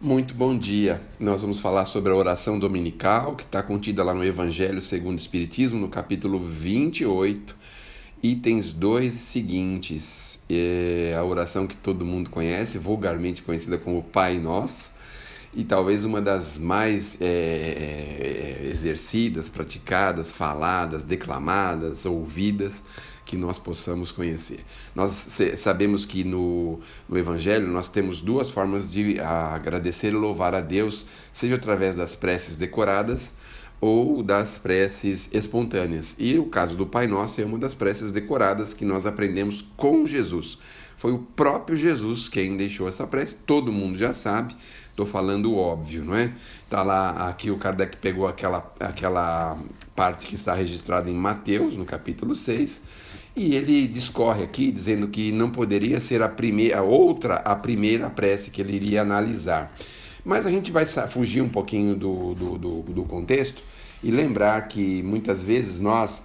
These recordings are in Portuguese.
Muito bom dia. Nós vamos falar sobre a oração dominical, que está contida lá no Evangelho segundo o Espiritismo, no capítulo 28, itens 2 seguintes. É a oração que todo mundo conhece, vulgarmente conhecida como Pai Nosso, e talvez uma das mais exercidas, praticadas, faladas, declamadas, ouvidas que nós possamos conhecer. Nós sabemos que no Evangelho nós temos duas formas de agradecer e louvar a Deus, seja através das preces decoradas ou das preces espontâneas. E o caso do Pai Nosso é uma das preces decoradas que nós aprendemos com Jesus. Foi o próprio Jesus quem deixou essa prece, todo mundo já sabe, estou falando o óbvio, não é? Tá lá, aqui o Kardec pegou aquela parte que está registrada em Mateus, no capítulo 6, e ele discorre aqui dizendo que não poderia ser a primeira prece que ele iria analisar. Mas a gente vai fugir um pouquinho do contexto e lembrar que muitas vezes nós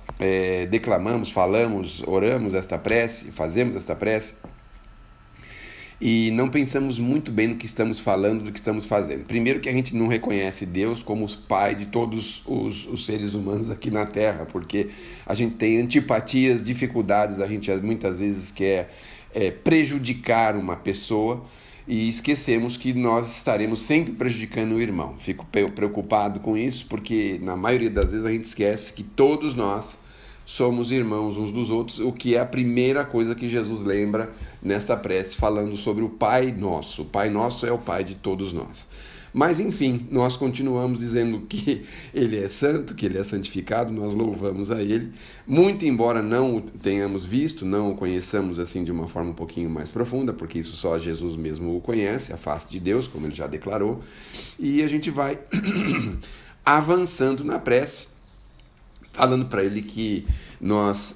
declamamos, falamos, oramos esta prece, fazemos esta prece e não pensamos muito bem no que estamos falando, do que estamos fazendo. Primeiro que a gente não reconhece Deus como o pai de todos os seres humanos aqui na Terra, porque a gente tem antipatias, dificuldades, a gente muitas vezes quer prejudicar uma pessoa e esquecemos que nós estaremos sempre prejudicando o irmão. Fico preocupado com isso, porque na maioria das vezes a gente esquece que todos nós somos irmãos uns dos outros, o que é a primeira coisa que Jesus lembra nessa prece, falando sobre o Pai Nosso. O Pai Nosso é o Pai de todos nós. Mas, enfim, nós continuamos dizendo que Ele é santo, que Ele é santificado, nós louvamos a Ele, muito embora não o tenhamos visto, não o conheçamos assim de uma forma um pouquinho mais profunda, porque isso só Jesus mesmo o conhece, a face de Deus, como Ele já declarou, e a gente vai avançando na prece, falando para Ele que nós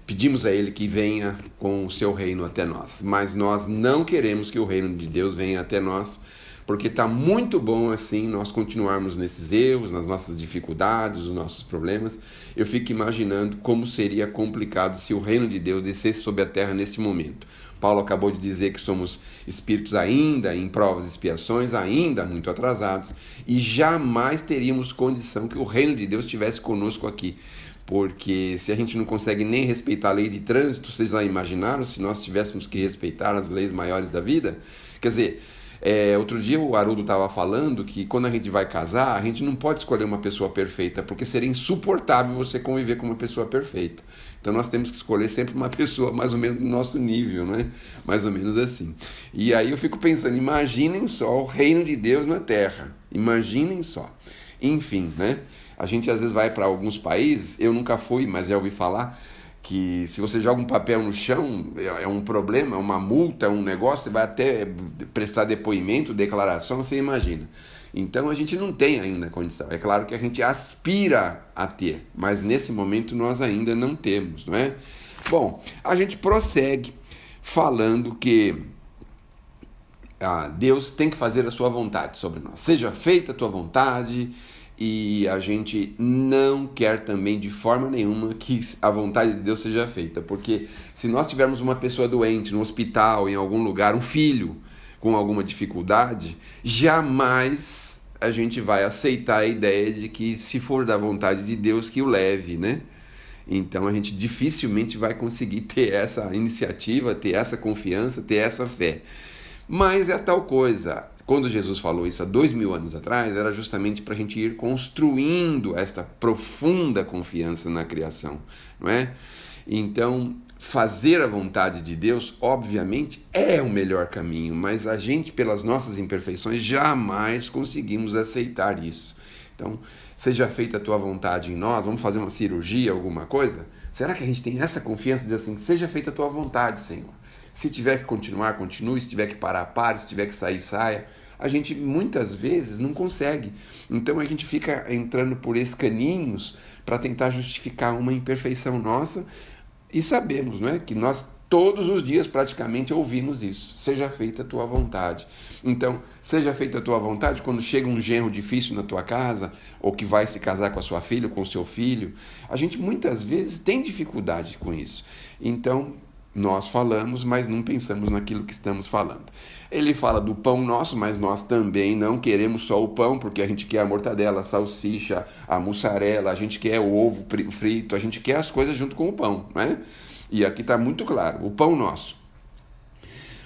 pedimos a Ele que venha com o seu reino até nós, mas nós não queremos que o reino de Deus venha até nós, porque está muito bom assim nós continuarmos nesses erros, nas nossas dificuldades, nos nossos problemas. Eu fico imaginando como seria complicado se o reino de Deus descesse sobre a terra nesse momento. Paulo acabou de dizer que somos espíritos ainda em provas e expiações, ainda muito atrasados, e jamais teríamos condição que o reino de Deus estivesse conosco aqui. Porque se a gente não consegue nem respeitar a lei de trânsito, vocês já imaginaram se nós tivéssemos que respeitar as leis maiores da vida? Quer dizer, outro dia o Haroldo estava falando que quando a gente vai casar, a gente não pode escolher uma pessoa perfeita, porque seria insuportável você conviver com uma pessoa perfeita. Então nós temos que escolher sempre uma pessoa mais ou menos do nosso nível, né? Mais ou menos assim. E aí eu fico pensando, imaginem só o reino de Deus na Terra. Imaginem só. Enfim, né? A gente às vezes vai para alguns países, eu nunca fui, mas já ouvi falar, que se você joga um papel no chão, é um problema, é uma multa, é um negócio, você vai até prestar depoimento, declaração, você imagina. Então a gente não tem ainda a condição. É claro que a gente aspira a ter, mas nesse momento nós ainda não temos, não é? Bom, a gente prossegue falando que Deus tem que fazer a sua vontade sobre nós. Seja feita a tua vontade, e a gente não quer também de forma nenhuma que a vontade de Deus seja feita, porque se nós tivermos uma pessoa doente no hospital, em algum lugar, um filho com alguma dificuldade, jamais a gente vai aceitar a ideia de que se for da vontade de Deus que o leve, né? Então a gente dificilmente vai conseguir ter essa iniciativa, ter essa confiança, ter essa fé. Mas é tal coisa. Quando Jesus falou isso há 2000 anos atrás, era justamente para a gente ir construindo esta profunda confiança na criação, não é? Então, fazer a vontade de Deus, obviamente, é o melhor caminho, mas a gente, pelas nossas imperfeições, jamais conseguimos aceitar isso. Então, seja feita a tua vontade em nós, vamos fazer uma cirurgia, alguma coisa? Será que a gente tem essa confiança de dizer assim, seja feita a tua vontade, Senhor? Se tiver que continuar, continue. Se tiver que parar, pare. Se tiver que sair, saia. A gente muitas vezes não consegue. Então a gente fica entrando por escaninhos para tentar justificar uma imperfeição nossa. E sabemos, não é, que nós todos os dias praticamente ouvimos isso. Seja feita a tua vontade. Então, seja feita a tua vontade quando chega um genro difícil na tua casa, ou que vai se casar com a sua filha, ou com o seu filho. A gente muitas vezes tem dificuldade com isso. Então, Nós falamos, mas não pensamos naquilo que estamos falando. Ele fala do pão nosso, mas nós também não queremos só o pão, porque a gente quer a mortadela, a salsicha, a mussarela, a gente quer o ovo frito, a gente quer as coisas junto com o pão, né? E aqui está muito claro, o pão nosso.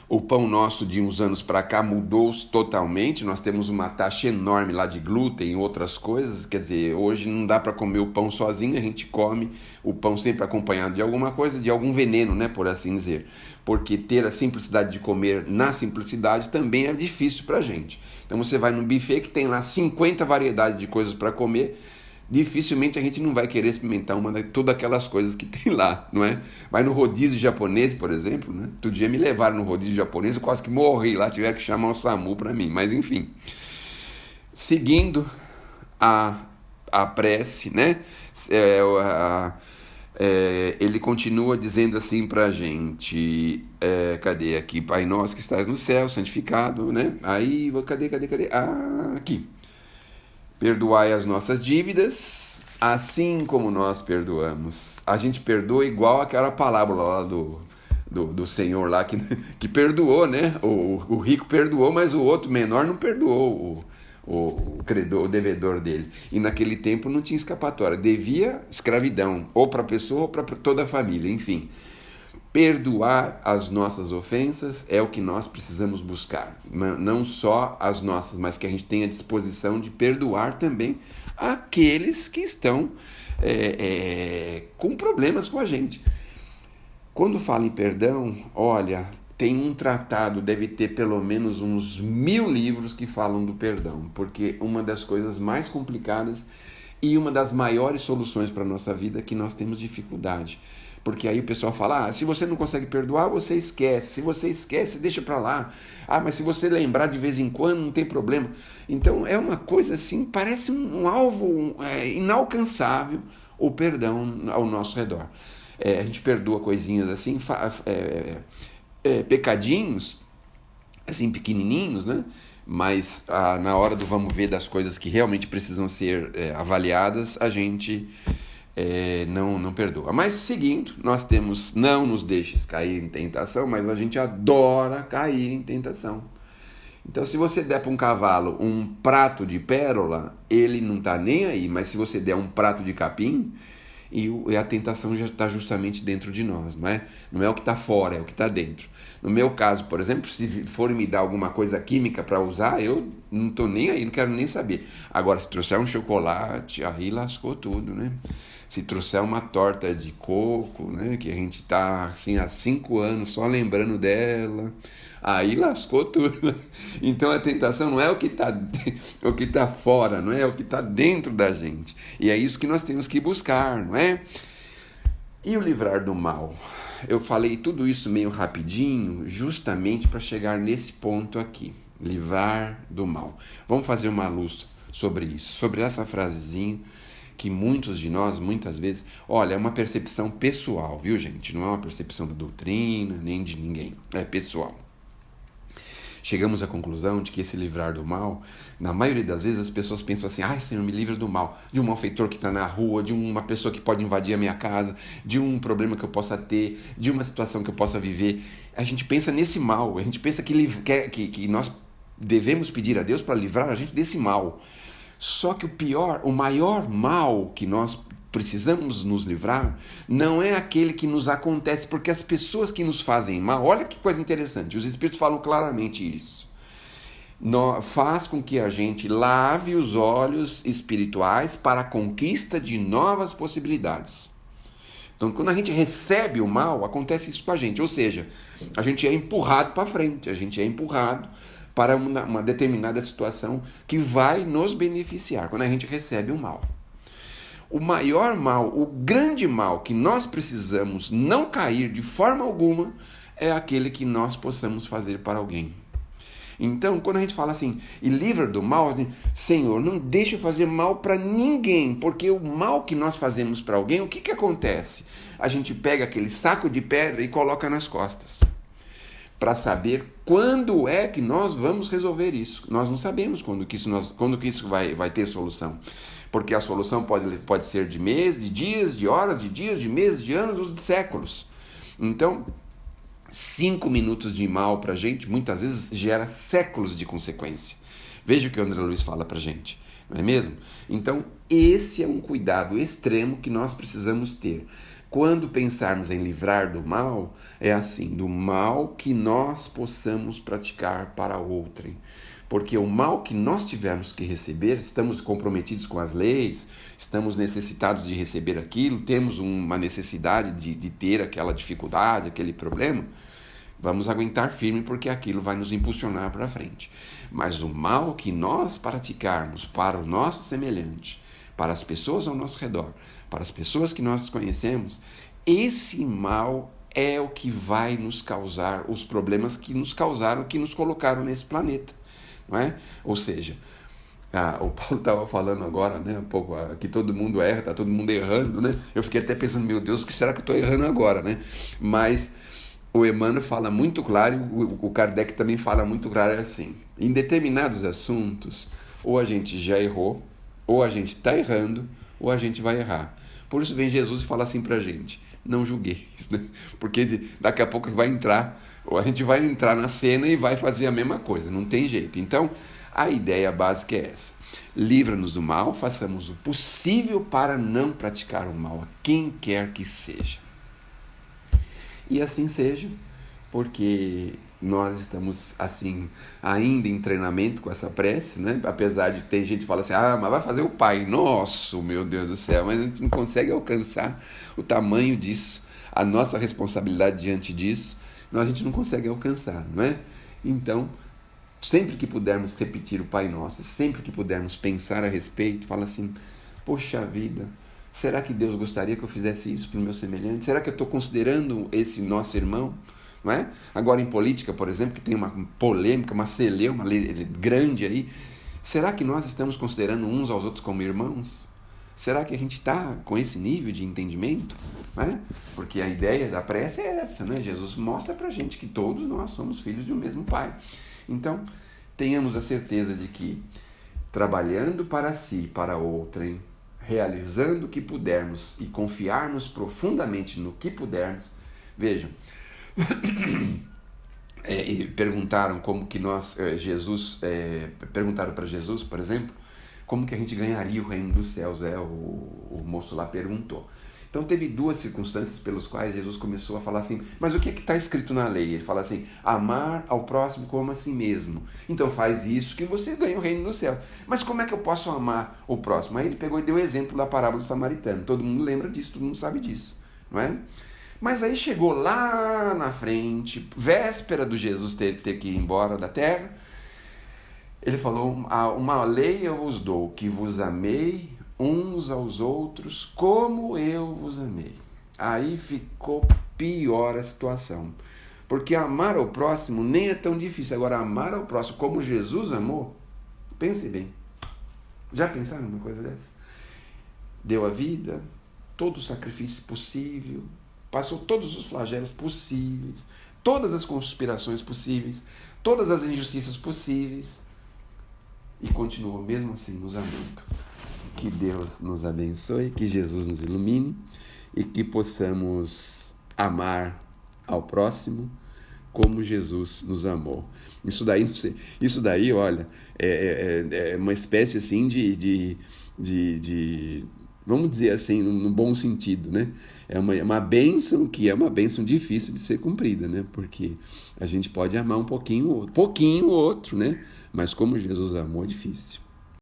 O pão nosso de uns anos para cá mudou totalmente, nós temos uma taxa enorme lá de glúten e outras coisas, quer dizer, hoje não dá para comer o pão sozinho, a gente come o pão sempre acompanhado de alguma coisa, de algum veneno, né, por assim dizer. Porque ter a simplicidade de comer na simplicidade também é difícil para a gente. Então você vai num buffet que tem lá 50 variedades de coisas para comer, dificilmente a gente não vai querer experimentar todas aquelas coisas que tem lá, não é? Vai no rodízio japonês, por exemplo, né? Outro dia me levaram no rodízio japonês, eu quase que morri lá, tiveram que chamar o SAMU para mim, mas enfim. Seguindo a prece, né? Ele continua dizendo assim pra gente, cadê aqui? Pai nosso que estás no céu, santificado, né? Aí, cadê? Aqui. Perdoai as nossas dívidas, assim como nós perdoamos. A gente perdoa igual aquela palavra lá do Senhor lá que perdoou, né? O rico perdoou, mas o outro menor não perdoou o credor, o devedor dele. E naquele tempo não tinha escapatória. Devia escravidão, ou para a pessoa ou para toda a família, enfim. Perdoar as nossas ofensas é o que nós precisamos buscar. Não só as nossas, mas que a gente tenha disposição de perdoar também aqueles que estão com problemas com a gente. Quando fala em perdão, olha, tem um tratado, deve ter pelo menos uns 1000 livros que falam do perdão, porque uma das coisas mais complicadas e uma das maiores soluções para a nossa vida é que nós temos dificuldade. Porque aí o pessoal fala, se você não consegue perdoar, você esquece. Se você esquece, deixa pra lá. Mas se você lembrar de vez em quando, não tem problema. Então é uma coisa assim, parece um alvo inalcançável, o perdão ao nosso redor. A gente perdoa coisinhas assim, pecadinhos, assim, pequenininhos, né? Mas na hora do vamos ver das coisas que realmente precisam ser avaliadas, a gente... não perdoa. Mas seguindo, nós temos não nos deixes cair em tentação, mas a gente adora cair em tentação. Então se você der para um cavalo um prato de pérola, ele não está nem aí, mas se você der um prato de capim, e a tentação já está justamente dentro de nós, não é? Não é o que está fora, é o que está dentro. No meu caso, por exemplo, se forem me dar alguma coisa química para usar, eu não estou nem aí, não quero nem saber. Agora, se trouxer um chocolate, aí lascou tudo, né? Se trouxer uma torta de coco, né, que a gente está assim, há 5 anos só lembrando dela, aí lascou tudo. Então a tentação não é o que está fora, não é o que está dentro da gente. E é isso que nós temos que buscar, não é? E o livrar do mal? Eu falei tudo isso meio rapidinho, justamente para chegar nesse ponto aqui. Livrar do mal. Vamos fazer uma luz sobre isso, sobre essa frasezinha, que muitos de nós, muitas vezes, olha, é uma percepção pessoal, viu, gente? Não é uma percepção da doutrina, nem de ninguém, é pessoal. Chegamos à conclusão de que esse livrar do mal, na maioria das vezes as pessoas pensam assim, Senhor, me livra do mal, de um malfeitor que está na rua, de uma pessoa que pode invadir a minha casa, de um problema que eu possa ter, de uma situação que eu possa viver. A gente pensa nesse mal, a gente pensa que nós devemos pedir a Deus para livrar a gente desse mal. Só que o maior mal que nós precisamos nos livrar não é aquele que nos acontece, porque as pessoas que nos fazem mal, olha que coisa interessante, os Espíritos falam claramente isso, faz com que a gente lave os olhos espirituais para a conquista de novas possibilidades. Então, quando a gente recebe o mal, acontece isso com a gente, ou seja, a gente é empurrado para frente, a gente é empurrado para uma determinada situação que vai nos beneficiar, quando a gente recebe o mal. O maior mal, o grande mal que nós precisamos não cair de forma alguma, é aquele que nós possamos fazer para alguém. Então, quando a gente fala assim, e livra do mal, assim, Senhor, não deixa eu fazer mal para ninguém, porque o mal que nós fazemos para alguém, o que acontece? A gente pega aquele saco de pedra e coloca nas costas, para saber quando é que nós vamos resolver isso. Nós não sabemos quando que isso vai ter solução. Porque a solução pode ser de mês, de dias, de horas, de meses, de anos ou de séculos. Então, 5 minutos de mal pra gente, muitas vezes gera séculos de consequência. Veja o que o André Luiz fala pra gente, não é mesmo? Então, esse é um cuidado extremo que nós precisamos ter. Quando pensarmos em livrar do mal, é assim, do mal que nós possamos praticar para outrem. Porque o mal que nós tivermos que receber, estamos comprometidos com as leis, estamos necessitados de receber aquilo, temos uma necessidade de ter aquela dificuldade, aquele problema, vamos aguentar firme porque aquilo vai nos impulsionar para frente. Mas o mal que nós praticarmos para o nosso semelhante, para as pessoas ao nosso redor, para as pessoas que nós conhecemos, esse mal é o que vai nos causar os problemas que nos causaram, que nos colocaram nesse planeta. Não é? Ou seja, o Paulo estava falando agora, né, um pouco, que todo mundo erra, está todo mundo errando, né? Eu fiquei até pensando, meu Deus, o que será que eu estou errando agora, né? Mas o Emmanuel fala muito claro, o Kardec também fala muito claro, assim, em determinados assuntos, ou a gente já errou, ou a gente está errando, ou a gente vai errar. Por isso vem Jesus e fala assim para a gente, não julgueis, né? Porque daqui a pouco vai entrar, ou a gente vai entrar na cena e vai fazer a mesma coisa, não tem jeito. Então, a ideia básica é essa. Livra-nos do mal, façamos o possível para não praticar o mal a quem quer que seja. E assim seja, porque nós estamos assim ainda em treinamento com essa prece, né? Apesar de ter gente que fala assim, mas vai fazer o Pai Nosso, meu Deus do céu, mas a gente não consegue alcançar o tamanho disso, a nossa responsabilidade diante disso, a gente não consegue alcançar, não é? Então, sempre que pudermos repetir o Pai Nosso, sempre que pudermos pensar a respeito, fala assim, poxa vida, será que Deus gostaria que eu fizesse isso para o meu semelhante? Será que eu estou considerando esse nosso irmão? Não é? Agora em política, por exemplo, que tem uma polêmica, uma celeuma grande aí, será que nós estamos considerando uns aos outros como irmãos? Será que a gente está com esse nível de entendimento? Não é? Porque a ideia da prece é essa, né? Jesus mostra para a gente que todos nós somos filhos de um mesmo Pai. Então, tenhamos a certeza de que, trabalhando para si, para outrem, realizando o que pudermos e confiarmos profundamente no que pudermos, vejam, e perguntaram como que nós, perguntaram para Jesus, por exemplo, como que a gente ganharia o reino dos céus, o moço lá perguntou. Então teve 2 circunstâncias pelas quais Jesus começou a falar assim, mas o que está escrito na lei? Ele fala assim, amar ao próximo como a si mesmo. Então faz isso que você ganha o reino dos céus. Mas como é que eu posso amar o próximo? Aí ele pegou e deu o exemplo da parábola do samaritano. Todo mundo lembra disso, todo mundo sabe disso, não é? Mas aí chegou lá na frente, véspera do Jesus ter que ir embora da terra, ele falou, uma lei eu vos dou, que vos amei uns aos outros como eu vos amei. Aí ficou pior a situação, porque amar ao próximo nem é tão difícil. Agora, amar ao próximo como Jesus amou, pense bem, já pensaram numa coisa dessa? Deu a vida, todo o sacrifício possível, passou todos os flagelos possíveis, todas as conspirações possíveis, todas as injustiças possíveis, e continua mesmo assim nos amando. Que Deus nos abençoe, que Jesus nos ilumine e que possamos amar ao próximo como Jesus nos amou. Isso daí, olha, é uma espécie assim de vamos dizer assim, no bom sentido, né? É uma bênção que é uma bênção difícil de ser cumprida, né? Porque a gente pode amar um pouquinho o outro, né? Mas como Jesus amou, é difícil.